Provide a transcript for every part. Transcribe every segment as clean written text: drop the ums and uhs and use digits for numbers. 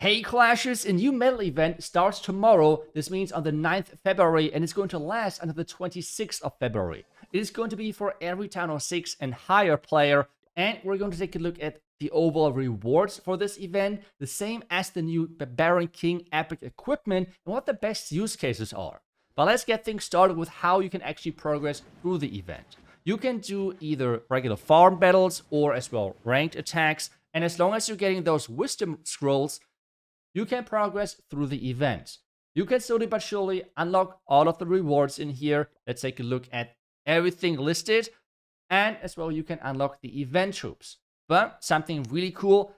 Hey Clashers, a new medal event starts tomorrow. This means on the 9th February, and it's going to last until the 26th of February. It is going to be for every Town Hall 6 and higher player, and we're going to take a look at the overall rewards for this event, the same as the new Baron King epic equipment, and what the best use cases are. But let's get things started with how you can actually progress through the event. You can do either regular farm battles or as well ranked attacks, and as long as you're getting those wisdom scrolls, you can progress through the event. You can slowly but surely unlock all of the rewards in here. Let's take a look at everything listed. And as well, you can unlock the event troops. But something really cool,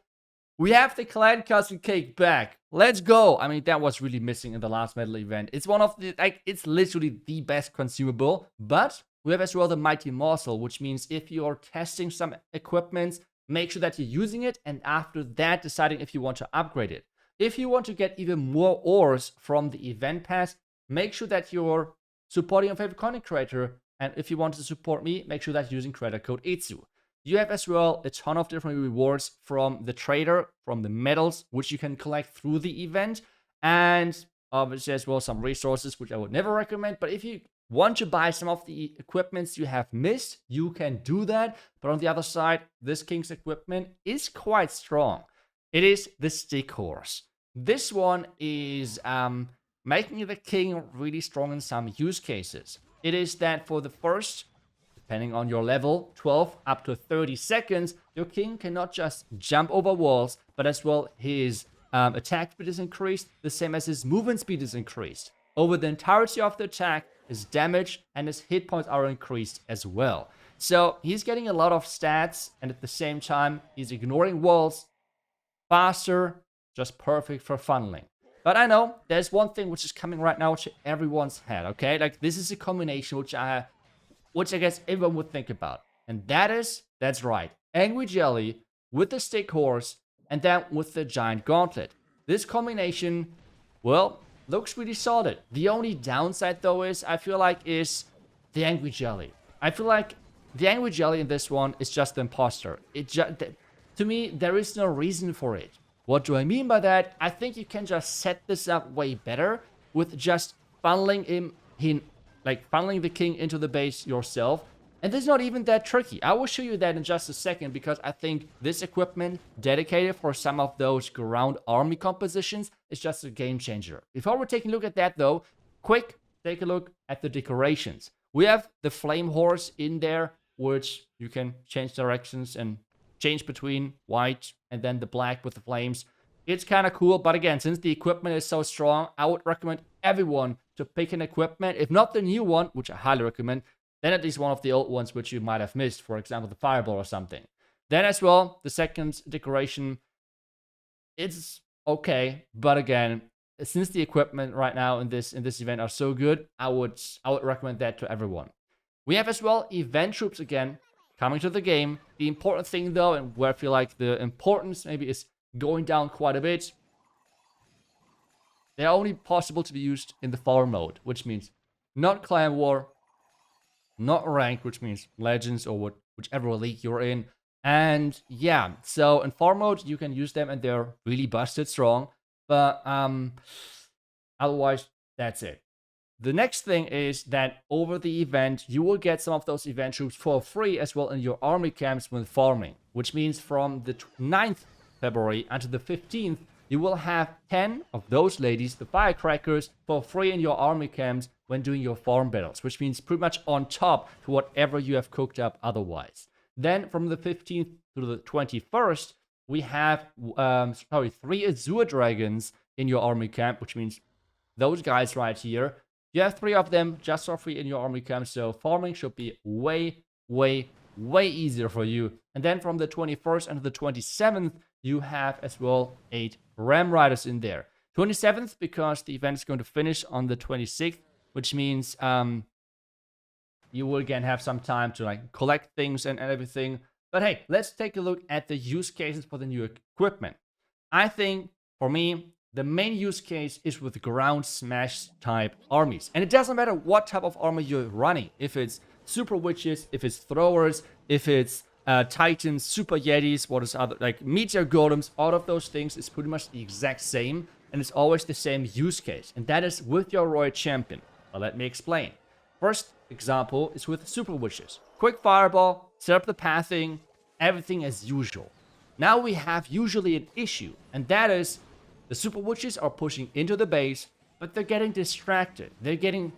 we have the clan cousin cake back. Let's go. I mean, that was really missing in the last medal event. It's one of the, it's literally the best consumable. But we have as well the mighty morsel, which means if you're testing some equipment, make sure that you're using it. And after that, deciding if you want to upgrade it. If you want to get even more ores from the event pass, make sure that you're supporting your favorite content creator. And if you want to support me, make sure that you're using creator code iTzu. You have as well a ton of different rewards from the trader, from the medals, which you can collect through the event. And obviously as well some resources, which I would never recommend. But if you want to buy some of the equipments you have missed, you can do that. But on the other side, this King's equipment is quite strong. It is the stick horse. This one is making the king really strong in some use cases. It is that for the first, depending on your level, 12 up to 30 seconds, your king cannot just jump over walls, but as well his attack speed is increased, the same as his movement speed is increased. Over the entirety of the attack, his damage and his hit points are increased as well. So he's getting a lot of stats, and at the same time, he's ignoring walls, faster, just perfect for funneling. But I know there's one thing which is coming right now to everyone's head, okay? Like, this is a combination which I guess everyone would think about. And that's right, Angry Jelly with the stick horse and then with the giant gauntlet. This combination, well, looks really solid. The only downside though is, I feel like, is the Angry Jelly. I feel like the Angry Jelly in this one is just the imposter. To me, there is no reason for it. What do I mean by that? I think you can just set this up way better with just funneling funneling the king into the base yourself. And this is not even that tricky. I will show you that in just a second, because I think this equipment dedicated for some of those ground army compositions is just a game changer. Before we're taking a look at that though, quick take a look at the decorations. We have the flame horse in there, which you can change directions and change between white and then the black with the flames. It's kind of cool, but again, since the equipment is so strong, I would recommend everyone to pick an equipment, if not the new one, which I highly recommend, then at least one of the old ones which you might have missed, for example, the fireball or something. Then as well, the second decoration, it's okay, but again, since the equipment right now in this event are so good, I would recommend that to everyone. We have as well event troops again coming to the game. The important thing though, and where I feel like the importance maybe is going down quite a bit, they're only possible to be used in the farm mode, which means not clan war, not ranked, which means legends or whichever league you're in. And yeah, so in farm mode you can use them and they're really busted strong, but otherwise that's it. The next thing is that over the event, you will get some of those event troops for free as well in your army camps when farming. Which means from the 9th February until the 15th, you will have 10 of those ladies, the firecrackers, for free in your army camps when doing your farm battles. Which means pretty much on top to whatever you have cooked up otherwise. Then from the 15th to the 21st, we have 3 iTzu dragons in your army camp. Which means those guys right here. You have 3 of them just for free in your army camp, so farming should be way, way, way easier for you. And then from the 21st and the 27th, you have as well 8 Ram Riders in there. 27th, because the event is going to finish on the 26th, which means you will again have some time to collect things and everything. But hey, let's take a look at the use cases for the new equipment. I think, for me, the main use case is with ground smash type armies. And it doesn't matter what type of army you're running. If it's super witches, if it's throwers, if it's Titans, Super Yetis, what is other, like Meteor Golems, all of those things is pretty much the exact same, and it's always the same use case, and that is with your Royal Champion. Well, let me explain. First example is with Super Witches. Quick Fireball, set up the pathing, everything as usual. Now we have usually an issue, and that is the Super Witches are pushing into the base, but they're getting distracted. They do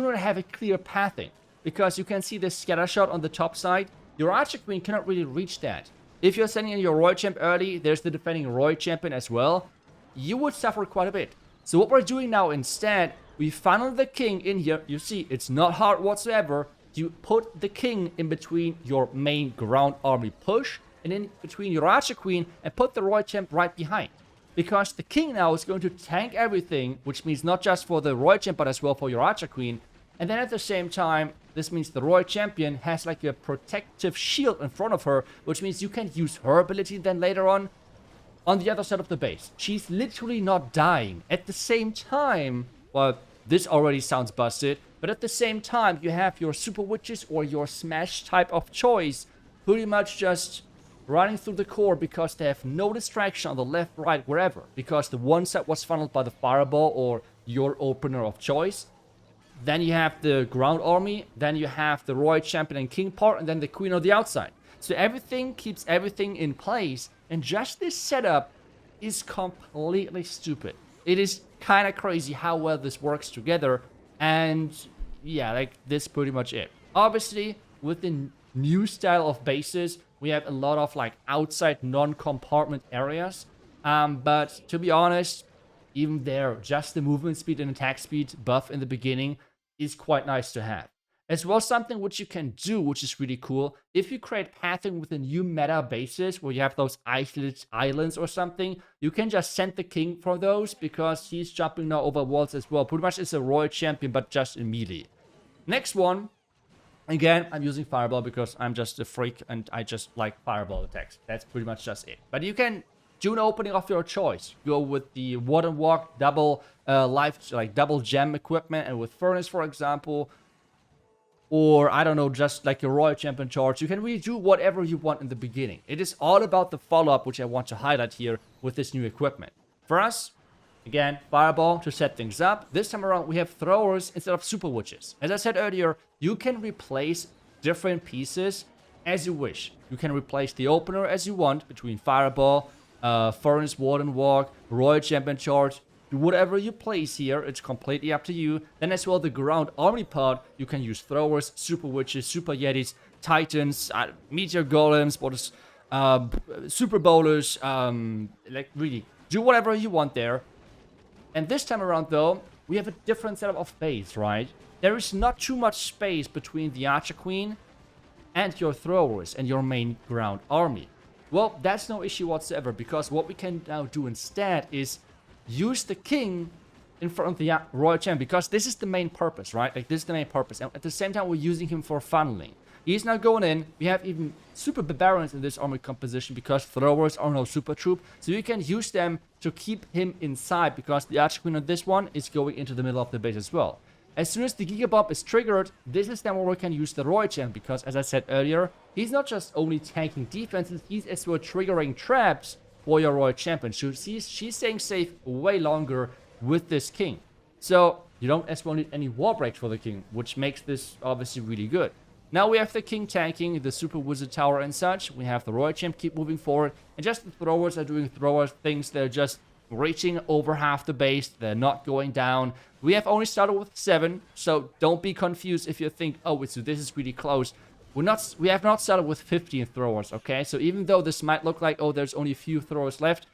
not have a clear pathing, because you can see the scatter shot on the top side. Your Archer Queen cannot really reach that. If you're sending in your Royal Champ early, there's the defending Royal Champion as well, you would suffer quite a bit. So what we're doing now instead, we funnel the king in here. You see, it's not hard whatsoever. You put the king in between your main ground army push, and in between your Archer Queen, and put the Royal Champ right behind. Because the king now is going to tank everything, which means not just for the Royal Champ, but as well for your Archer Queen. And then at the same time, this means the Royal Champion has like a protective shield in front of her, which means you can use her ability then later on the other side of the base. She's literally not dying. At the same time, well, this already sounds busted, but at the same time, you have your Super Witches or your Smash type of choice pretty much just running through the core because they have no distraction on the left, right, wherever. Because the one side was funneled by the Fireball or your opener of choice. Then you have the ground army, then you have the Royal Champion and King part, and then the Queen on the outside. So everything keeps everything in place, and just this setup is completely stupid. It is kind of crazy how well this works together, and yeah, like this is pretty much it. Obviously, with the new style of bases, we have a lot of like outside non-compartment areas, but to be honest, even there, just the movement speed and attack speed buff in the beginning is quite nice to have. As well, something which you can do, which is really cool, if you create pathing with a new meta bases where you have those isolated islands or something, you can just send the king for those because he's jumping now over walls as well. Pretty much it's a Royal Champion, but just in melee. Next one, again, I'm using Fireball because I'm just a freak and I just like Fireball attacks. That's pretty much just it. But you can do an opening of your choice. Go with the Ward and Walk, double double gem equipment, and with Furnace, for example. Or, I don't know, just like your Royal Champion charge. You can really do whatever you want in the beginning. It is all about the follow-up, which I want to highlight here with this new equipment. For us, again, Fireball to set things up. This time around, we have Throwers instead of Super Witches. As I said earlier, you can replace different pieces as you wish. You can replace the opener as you want between Fireball, Furnace, Ward and Walk, Royal Champion charge. Do whatever you place here, it's completely up to you. Then as well, the ground army part, you can use Throwers, Super Witches, Super Yetis, Titans, Meteor Golems, what is, Super Bowlers, like really, do whatever you want there. And this time around though, we have a different setup of base, right? There is not too much space between the Archer Queen and your Throwers and your main ground army. Well, that's no issue whatsoever, because what we can now do instead is use the king in front of the Royal Champion, because this is the main purpose, right? Like, this is the main purpose. And at the same time, we're using him for funneling. He's not going in. We have even super Barbarians in this army composition because Throwers are no super troop. So you can use them to keep him inside, because the Archer Queen on this one is going into the middle of the base as well. As soon as the Giga Bomb is triggered, this is then where we can use the Royal Champion, because as I said earlier, he's not just only tanking defenses, he's as well triggering traps for your Royal Champion. So she's staying safe way longer with this king. So you don't as well need any wall breaks for the king, which makes this obviously really good. Now we have the king tanking, the Super Wizard Tower and such. We have the Royal Champ keep moving forward. And just the Throwers are doing Thrower things. They're just reaching over half the base. They're not going down. We have only started with 7. So don't be confused if you think, oh, so this is really close. We have not started with 15 Throwers, okay? So even though this might look like, oh, there's only a few Throwers left,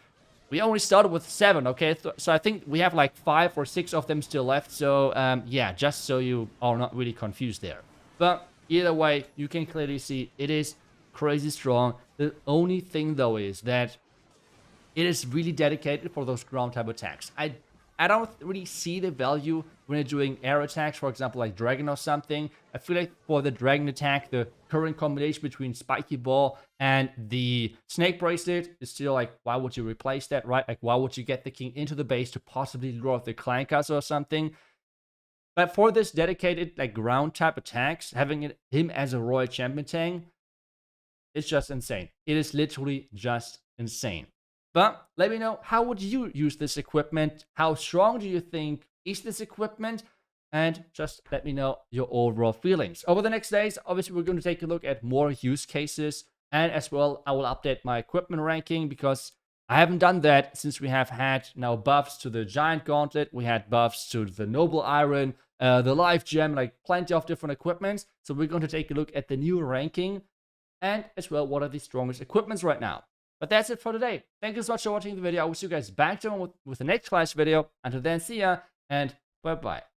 we only started with 7, okay? So I think we have like 5 or 6 of them still left. So, yeah, just so you are not really confused there. But either way, you can clearly see it is crazy strong. The only thing, though, is that it is really dedicated for those ground type attacks. I don't really see the value when you're doing air attacks, for example, like Dragon or something. I feel like for the Dragon attack, the current combination between Spiky Ball and the Snake Bracelet is still like, why would you replace that, right? Like, why would you get the king into the base to possibly lure out the Clankers or something? But for this dedicated, like, ground type attacks, having him as a Royal Champion tank, It's just insane. It is literally just insane. But let me know, how would you use this equipment? How strong do you think is this equipment? And just let me know your overall feelings. Over the next days, obviously, we're going to take a look at more use cases. And as well, I will update my equipment ranking because I haven't done that since we have had now buffs to the Giant Gauntlet. We had buffs to the Noble Iron, the Life Gem, like plenty of different equipments. So we're going to take a look at the new ranking and as well, what are the strongest equipments right now. But that's it for today. Thank you so much for watching the video. I will see you guys back tomorrow with the next class video. Until then, see ya and bye-bye.